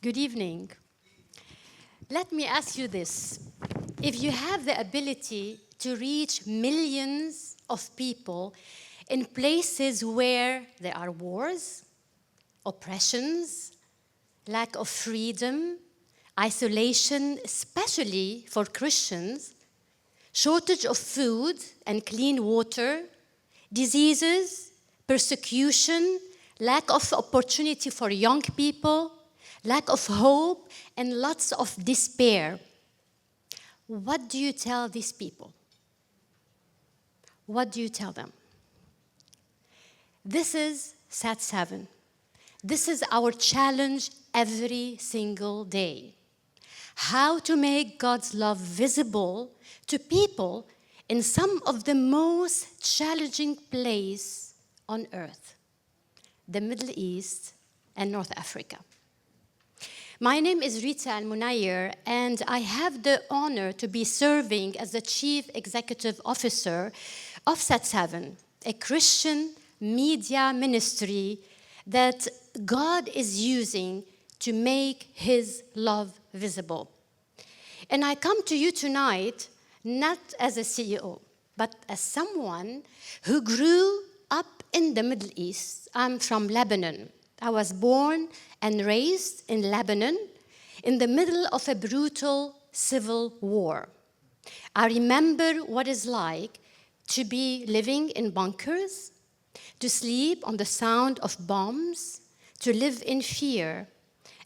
Good evening. Let me ask you this. If you have the ability to reach millions of people in places where there are wars, oppressions, lack of freedom, isolation, especially for Christians, shortage of food and clean water, diseases, persecution, lack of opportunity for young people, lack of hope, and lots of despair. What do you tell these people? What do you tell them? This is SAT7. This is our challenge every single day. How to make God's love visible to people in some of the most challenging places on earth, the Middle East and North Africa. My name is Rita Al-Munayir, and I have the honor to be serving as the Chief Executive Officer of SAT7, a Christian media ministry that God is using to make His love visible. And I come to you tonight not as a CEO, but as someone who grew up in the Middle East. I'm from Lebanon. I was born and raised in Lebanon in the middle of a brutal civil war. I remember what it's like to be living in bunkers, to sleep on the sound of bombs, to live in fear,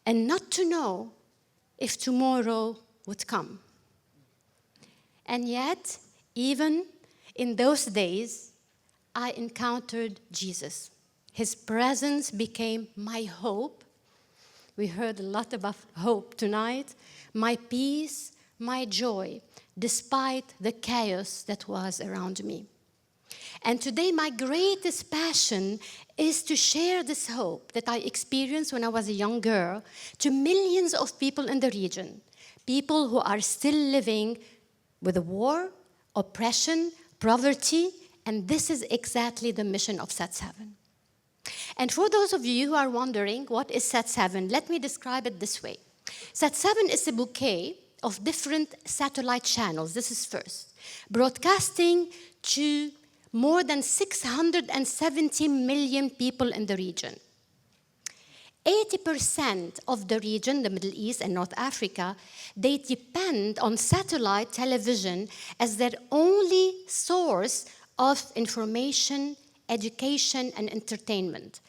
and not to know if tomorrow would come. And yet, even in those days, I encountered Jesus. His presence became my hope. We heard a lot about hope tonight. My peace, my joy, despite the chaos that was around me. And today, my greatest passion is to share this hope that I experienced when I was a young girl to millions of people in the region, people who are still living with war, oppression, poverty, and this is exactly the mission of SAT7. And for those of you who are wondering, what is SAT7? Let me describe it this way. SAT7 is a bouquet of different satellite channels. This is first. Broadcasting to more than 670 million people in the region. 80% of the region, the Middle East and North Africa, they depend on satellite television as their only source of information, education, and entertainment.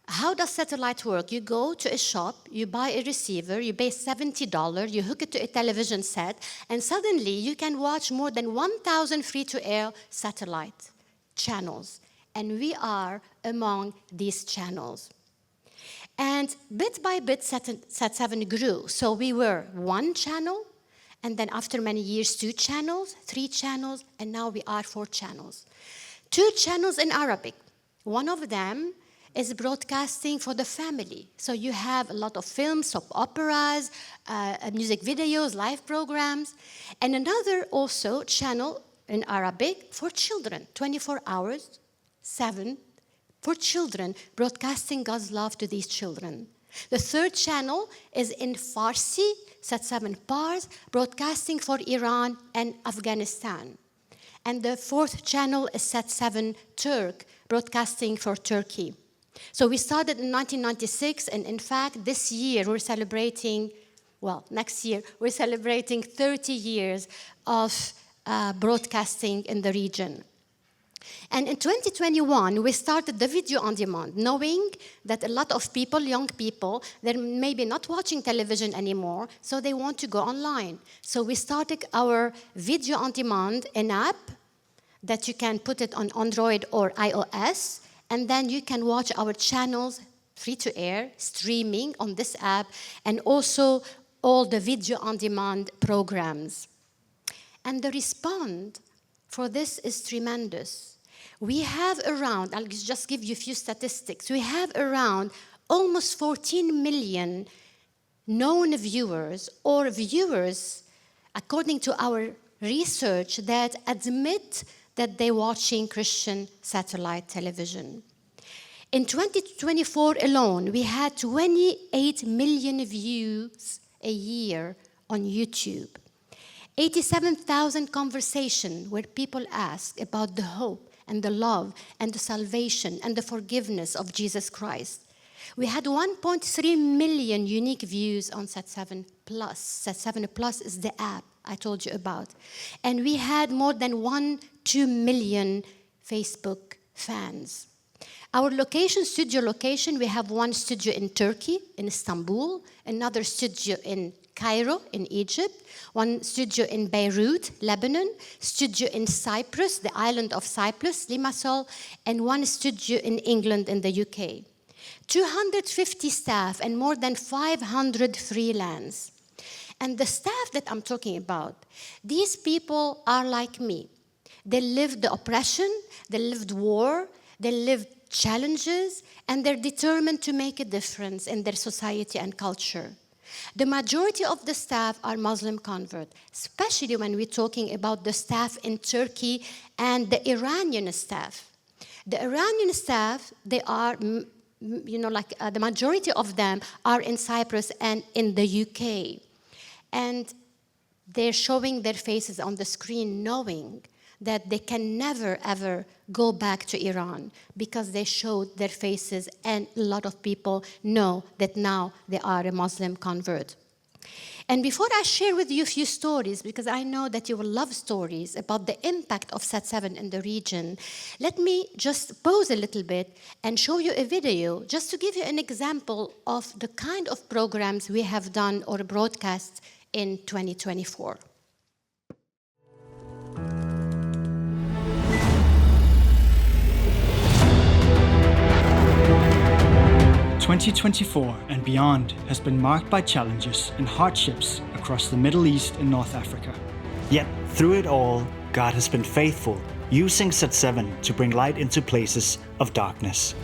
How does satellite work? You go to a shop, you buy a receiver, you pay $70, you hook it to a television set, and suddenly you can watch more than 1,000 free-to-air satellite channels. And we are among these channels. And bit by bit, SAT7 grew. So we were one channel, and then after many years, 2 channels, 3 channels, and now we are 4 channels. 2 channels in Arabic. One of them is broadcasting for the family. So you have a lot of films, soap operas, music videos, live programs. And another also channel in Arabic for children, 24 hours, 7, for children, broadcasting God's love to these children. The 3rd channel is in Farsi, SAT7 Pars, broadcasting for Iran and Afghanistan. And the 4th channel is SAT7 Turk, broadcasting for Turkey. So we started in 1996, and in fact, this year we're celebrating, next year, we're celebrating 30 years of broadcasting in the region. And in 2021, we started the video on demand, knowing that a lot of people, young people, they're maybe not watching television anymore, so they want to go online. So we started our video on demand, an app that you can put it on Android or iOS, and then you can watch our channels free to air, streaming on this app, and also all the video on demand programs. And the response for this is tremendous. We have around, I'll just give you a few statistics, we have around almost 14 million known viewers or viewers, according to our research, that admit that they're watching Christian satellite television. In 2024 alone, we had 28 million views a year on YouTube. 87,000 conversations where people ask about the hope and the love and the salvation and the forgiveness of Jesus Christ. We had 1.3 million unique views on Sat7 Plus. Sat7 Plus is the app I told you about. And we had more than 2 million Facebook fans. Our studio location, we have one studio in Turkey, in Istanbul, another studio in Cairo, in Egypt, one studio in Beirut, Lebanon, studio in Cyprus, the island of Cyprus, Limassol, and one studio in England, in the UK. 250 staff and more than 500 freelance. And the staff that I'm talking about, these people are like me. They lived the oppression, they lived war, they lived challenges, and they're determined to make a difference in their society and culture. The majority of the staff are Muslim converts, especially when we're talking about the staff in Turkey and the Iranian staff. The Iranian staff, they are, the majority of them are in Cyprus and in the UK. And they're showing their faces on the screen knowing that they can never, ever go back to Iran because they showed their faces and a lot of people know that now they are a Muslim convert. And before I share with you a few stories, because I know that you will love stories about the impact of Sat7 in the region, let me just pause a little bit and show you a video just to give you an example of the kind of programs we have done or broadcast in 2024. 2024 and beyond has been marked by challenges and hardships across the Middle East and North Africa. Yet, through it all, God has been faithful, using Sat7 to bring light into places of darkness.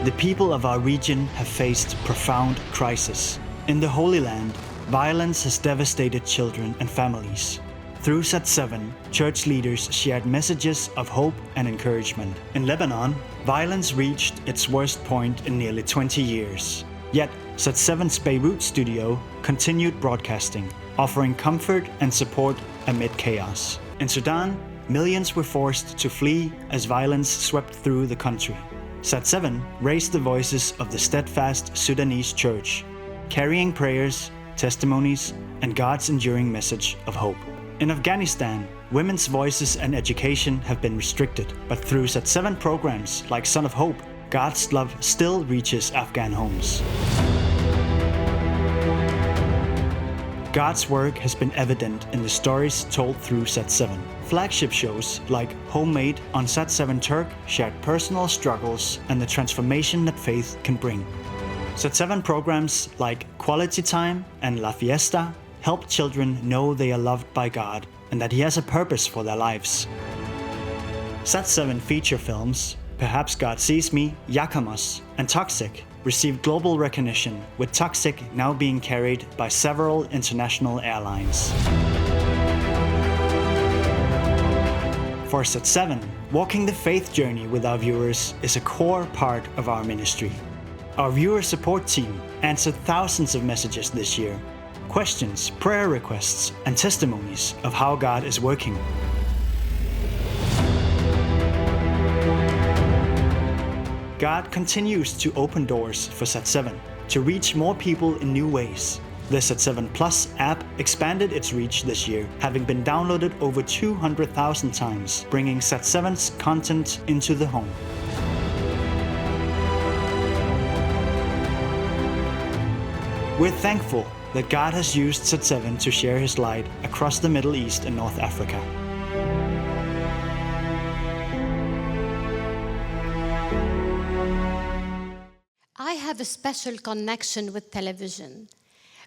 The people of our region have faced profound crisis. In the Holy Land, violence has devastated children and families. Through Sat7, church leaders shared messages of hope and encouragement. In Lebanon, violence reached its worst point in nearly 20 years. Yet, Sat7's Beirut studio continued broadcasting, offering comfort and support amid chaos. In Sudan, millions were forced to flee as violence swept through the country. Sat7 raised the voices of the steadfast Sudanese church, carrying prayers, testimonies, and God's enduring message of hope. In Afghanistan, women's voices and education have been restricted, but through Sat7 programs like Son of Hope, God's love still reaches Afghan homes. God's work has been evident in the stories told through Sat7. Flagship shows like Homemade on Sat7 Turk shared personal struggles and the transformation that faith can bring. Sat7 programs like Quality Time and La Fiesta help children know they are loved by God and that He has a purpose for their lives. Sat7 feature films, Perhaps God Sees Me, Yakamos, and Toxic, received global recognition, with Toxic now being carried by several international airlines. For Sat7, walking the faith journey with our viewers is a core part of our ministry. Our viewer support team answered thousands of messages this year, questions, prayer requests, and testimonies of how God is working. God continues to open doors for Sat7 to reach more people in new ways. The Sat7 Plus app expanded its reach this year, having been downloaded over 200,000 times, bringing Sat7's content into the home. We're thankful that God has used Sat7 to share His light across the Middle East and North Africa. I have a special connection with television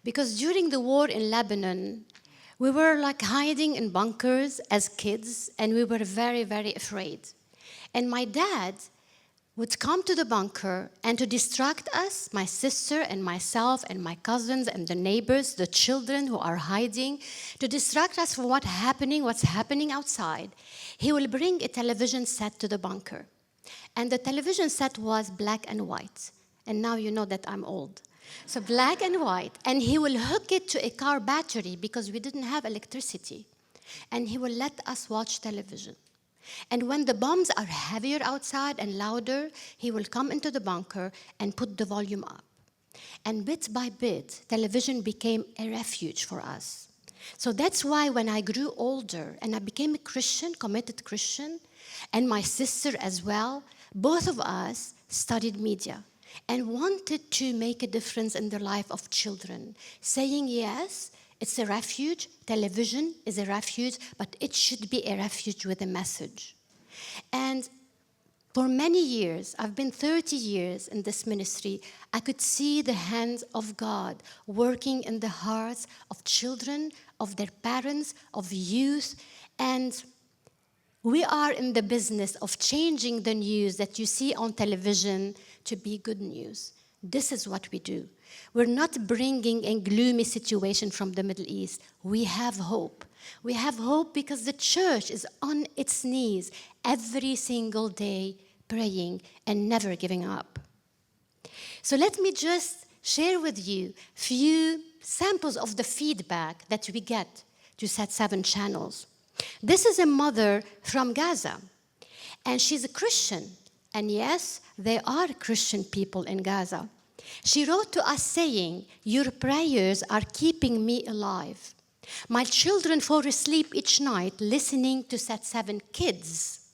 because during the war in Lebanon, we were like hiding in bunkers as kids, and we were very, very afraid. And my dad would come to the bunker and to distract us, my sister and myself and my cousins and the neighbors, the children who are hiding, to distract us from what's happening outside. He will bring a television set to the bunker. And the television set was black and white. And now you know that I'm old. So black and white. And he will hook it to a car battery because we didn't have electricity. And he will let us watch television. And when the bombs are heavier outside and louder, he will come into the bunker and put the volume up. And bit by bit, television became a refuge for us. So that's why when I grew older and I became a Christian, committed Christian, and my sister as well, both of us studied media and wanted to make a difference in the life of children, saying, yes, it's a refuge. Television is a refuge, but it should be a refuge with a message. And for many years, I've been 30 years in this ministry, I could see the hands of God working in the hearts of children, of their parents, of youth. And we are in the business of changing the news that you see on television to be good news. This is what we do. We're not bringing a gloomy situation from the Middle East. We have hope. We have hope because the church is on its knees every single day praying and never giving up. So let me just share with you a few samples of the feedback that we get to Sat7 channels. This is a mother from Gaza, and she's a Christian. And yes, there are Christian people in Gaza. She wrote to us saying, your prayers are keeping me alive. My children fall asleep each night listening to Sat7 Kids.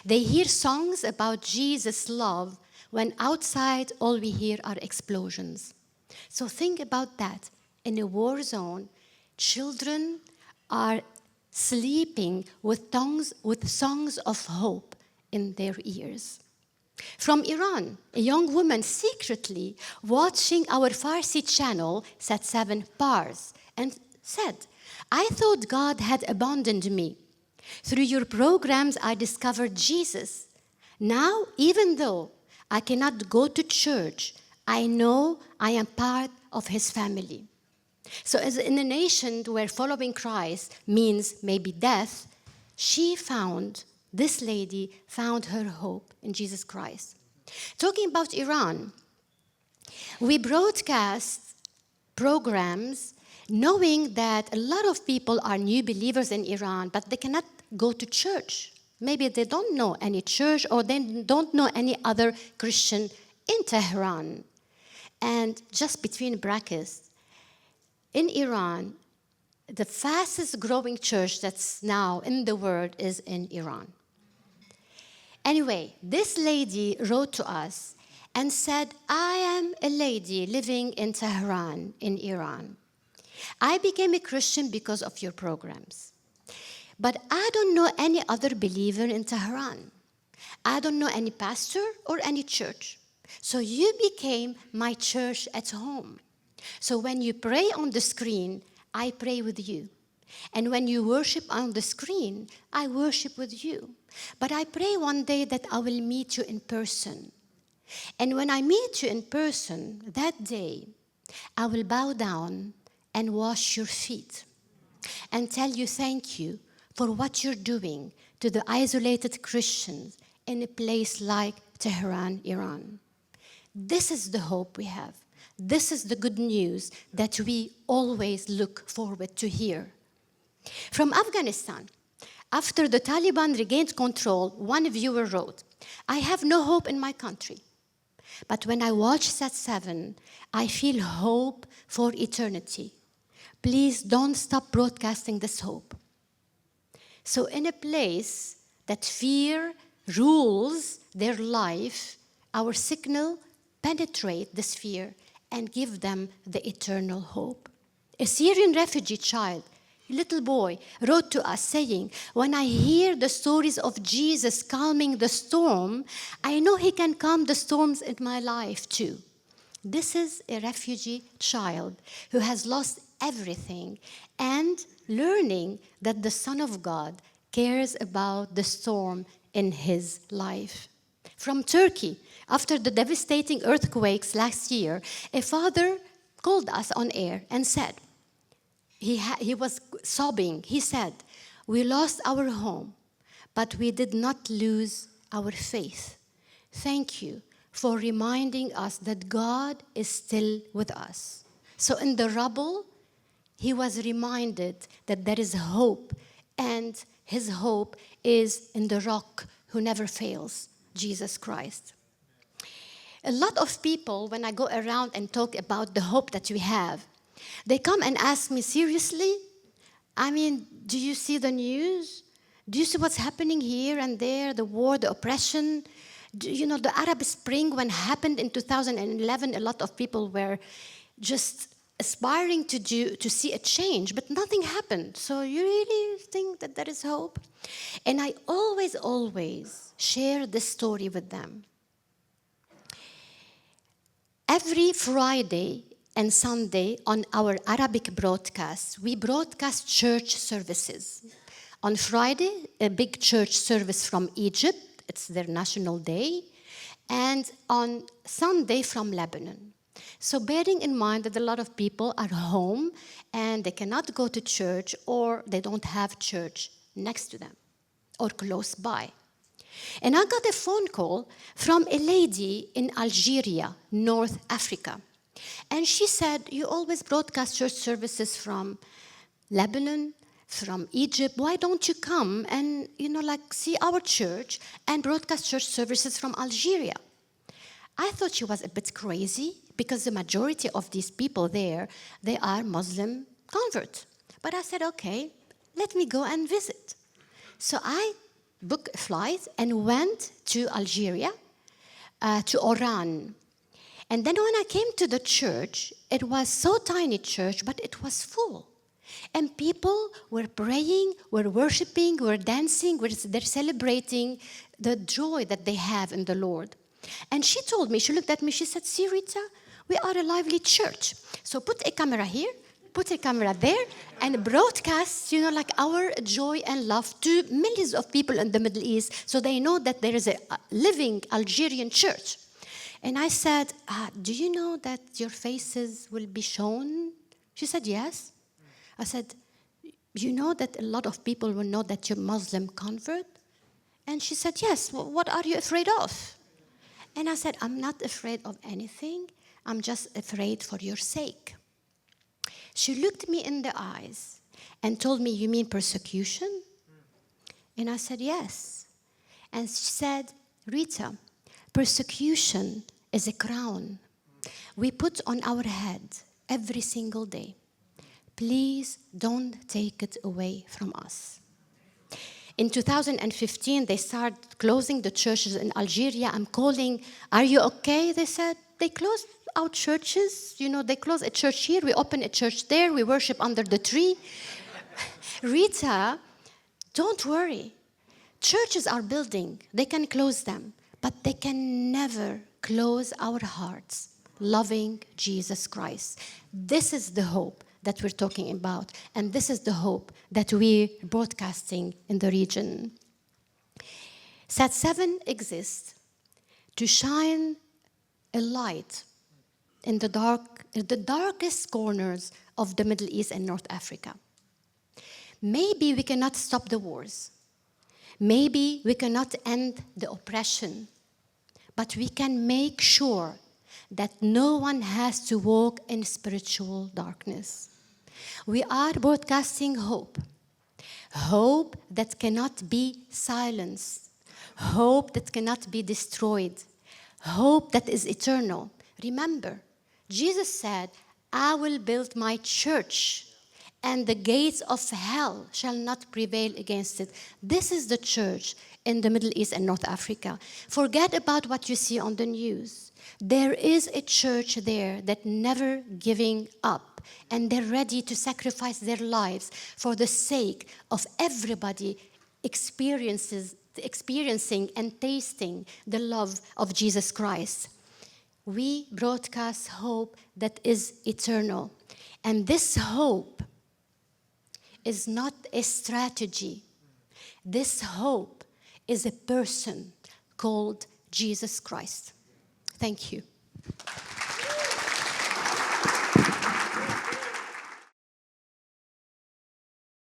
They hear songs about Jesus' love when outside all we hear are explosions. So think about that. In a war zone, children are sleeping with songs of hope in their ears. From Iran, a young woman secretly watching our Farsi channel, Sat7 Pars, and said, I thought God had abandoned me. Through your programs, I discovered Jesus. Now, even though I cannot go to church, I know I am part of his family. So as in a nation where following Christ means maybe death, this lady found her hope in Jesus Christ. Talking about Iran, we broadcast programs knowing that a lot of people are new believers in Iran, but they cannot go to church. Maybe they don't know any church or they don't know any other Christian in Tehran. And just between brackets, in Iran, the fastest growing church that's now in the world is in Iran. Anyway, this lady wrote to us and said, I am a lady living in Tehran, in Iran. I became a Christian because of your programs. But I don't know any other believer in Tehran. I don't know any pastor or any church. So you became my church at home. So when you pray on the screen, I pray with you. And when you worship on the screen, I worship with you. But I pray one day that I will meet you in person. And when I meet you in person, that day, I will bow down and wash your feet and tell you thank you for what you're doing to the isolated Christians in a place like Tehran, Iran. This is the hope we have. This is the good news that we always look forward to hear. From Afghanistan, after the Taliban regained control, one viewer wrote, I have no hope in my country. But when I watch Sat7, I feel hope for eternity. Please don't stop broadcasting this hope. So in a place that fear rules their life, our signal penetrates this fear and give them the eternal hope. A Syrian refugee child, a little boy, wrote to us saying, when I hear the stories of Jesus calming the storm, I know he can calm the storms in my life too. This is a refugee child who has lost everything and learning that the Son of God cares about the storm in his life. From Turkey, after the devastating earthquakes last year, a father called us on air and said, he was sobbing. He said, "We lost our home, but we did not lose our faith. Thank you for reminding us that God is still with us." So in the rubble, he was reminded that there is hope, and his hope is in the rock who never fails, Jesus Christ. A lot of people, when I go around and talk about the hope that we have, they come and ask me, "Seriously? I mean, do you see the news? Do you see what's happening here and there, the war, the oppression? The Arab Spring, when happened in 2011, a lot of people were just aspiring to see a change, but nothing happened. So you really think that there is hope?" And I always share this story with them. Every Friday and Sunday on our Arabic broadcasts, we broadcast church services. On Friday, a big church service from Egypt, it's their national day, and on Sunday from Lebanon. So bearing in mind that a lot of people are home and they cannot go to church, or they don't have church next to them or close by. And I got a phone call from a lady in Algeria, North Africa. And she said, "You always broadcast church services from Lebanon, from Egypt. Why don't you come and, see our church and broadcast church services from Algeria?" I thought she was a bit crazy, because the majority of these people there, they are Muslim converts. But I said, okay, let me go and visit. So I booked a flight and went to Algeria, to Oran. And then when I came to the church, it was so tiny church, but it was full. And people were praying, were worshiping, were dancing, they're celebrating the joy that they have in the Lord. And she told me, she looked at me, she said, "See, Rita, we are a lively church. So put a camera here, put a camera there, and broadcast, our joy and love to millions of people in the Middle East, so they know that there is a living Algerian church." And I said, "Do you know that your faces will be shown?" She said, "Yes." I said, "You know that a lot of people will know that you're Muslim convert?" And she said, "Yes. What are you afraid of?" And I said, "I'm not afraid of anything. I'm just afraid for your sake." She looked me in the eyes and told me, "You mean persecution?" And I said, "Yes." And she said, "Rita, persecution is a crown we put on our head every single day. Please don't take it away from us." In 2015, they started closing the churches in Algeria. I'm calling, "Are you okay?" They said, "They closed our churches. They closed a church here. We open a church there. We worship under the tree." "Rita, don't worry. Churches are building. They can close them, but they can never close our hearts loving Jesus Christ." This is the hope that we're talking about, and this is the hope that we're broadcasting in the region. Sat7 exists to shine a light in the darkest corners of the Middle East and North Africa. Maybe we cannot stop the wars. Maybe we cannot end the oppression, but we can make sure that no one has to walk in spiritual darkness. We are broadcasting hope. Hope that cannot be silenced. Hope that cannot be destroyed. Hope that is eternal. Remember, Jesus said, "I will build my church, and the gates of hell shall not prevail against it." This is the church in the Middle East and North Africa. Forget about what you see on the news. There is a church there that never giving up, and they're ready to sacrifice their lives for the sake of everybody experiencing and tasting the love of Jesus Christ. We broadcast hope that is eternal. And this hope is not a strategy. This hope is a person called Jesus Christ. Thank you.